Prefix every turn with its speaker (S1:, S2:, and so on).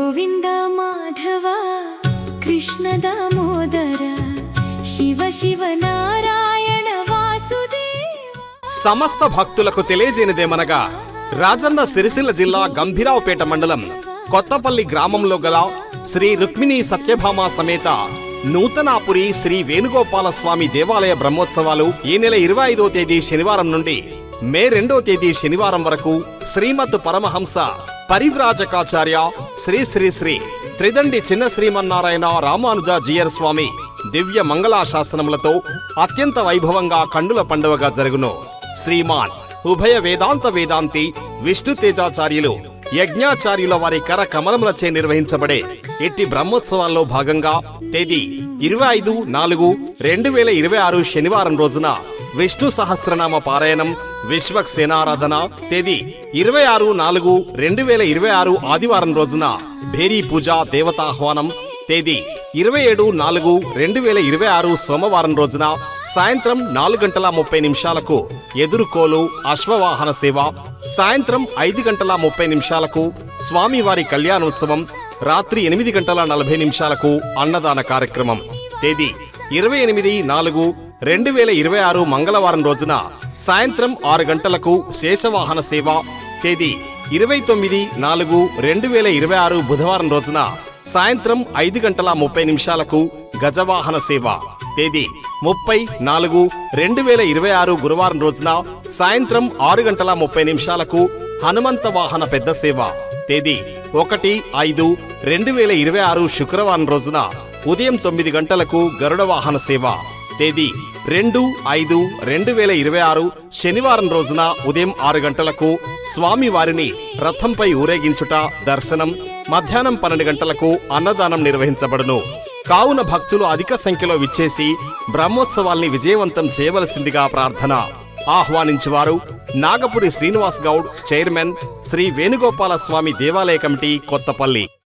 S1: గోవింద మాధవ కృష్ణ దామోదర శివ శివ నారాయణ వాసుదేవ.
S2: సమస్త భక్తులకు తెలియజేయనిదేమనగా రాజన్న సిరిసిల్ల జిల్లా గంభీరావుపేట మండలం కొత్తపల్లి గ్రామంలో గల శ్రీ రుక్మిణీ సత్యభామ సమేత నూతనాపురి శ్రీ వేణుగోపాల స్వామి దేవాలయ బ్రహ్మోత్సవాలు ఈ నెల 25వ తేదీ శనివారం నుండి మే 2వ తేదీ శనివారం వరకు శ్రీమద్ పరమహంస పరివ్రాజకాచార్య శ్రీ శ్రీ శ్రీ త్రిదండి చిన్న శ్రీమన్నారాయణ రామానుజాజీయర్ స్వామి దివ్య మంగళాశాసనములతో అత్యంత వైభవంగా కండుల పండువగా జరుగును. శ్రీమాన్ ఉభయ వేదాంత వేదాంతి విష్ణు తేజాచార్యులు యజ్ఞాచార్యుల వారి కర కమలములచే నిర్వహించబడే ఇట్టి బ్రహ్మోత్సవాల్లో భాగంగా తేదీ 25/4/2026 శనివారం రోజున విష్ణు సహస్రనామ పారాయణం, విశ్వక్సేనారాధన, తేదీ 26/4/2026 ఆదివారం రోజున భేరీ పూజ దేవతాహ్వానం, తేదీ 27/4/2026 సోమవారం రోజున సాయంత్రం 4:30 ఎదురుకోలు అశ్వవాహన సేవ, సాయంత్రం 5:30 స్వామివారి కళ్యాణోత్సవం, రాత్రి 8:40 అన్నదాన కార్యక్రమం. తేదీ 28/4/2026 మంగళవారం రోజున సాయంత్రం 6 గంటలకు శేషవాహన సేవ, తేదీ 29/4/2026 బుధవారం రోజున సాయంత్రం 5:30 గజవాహన సేవ, తేదీ 30/4/2026 గురువారం రోజున సాయంత్రం 6:30 హనుమంత వాహన పెద్ద సేవ, తేదీ 1/5/2026 శుక్రవారం రోజున ఉదయం 9 గంటలకు గరుడ వాహన సేవ, తేదీ 2/5/2026 శనివారం రోజున ఉదయం 6 గంటలకు స్వామివారిని రథంపై ఊరేగించుట దర్శనం, మధ్యాహ్నం 12 గంటలకు అన్నదానం నిర్వహించబడును. కావున భక్తులు అధిక సంఖ్యలో విచ్చేసి బ్రహ్మోత్సవాల్ని విజయవంతం చేయవలసిందిగా ప్రార్థన. ఆహ్వానించువారు నాగపురి శ్రీనివాస్ గౌడ్, చైర్మన్, శ్రీ వేణుగోపాల స్వామి దేవాలయ కమిటీ, కొత్తపల్లి.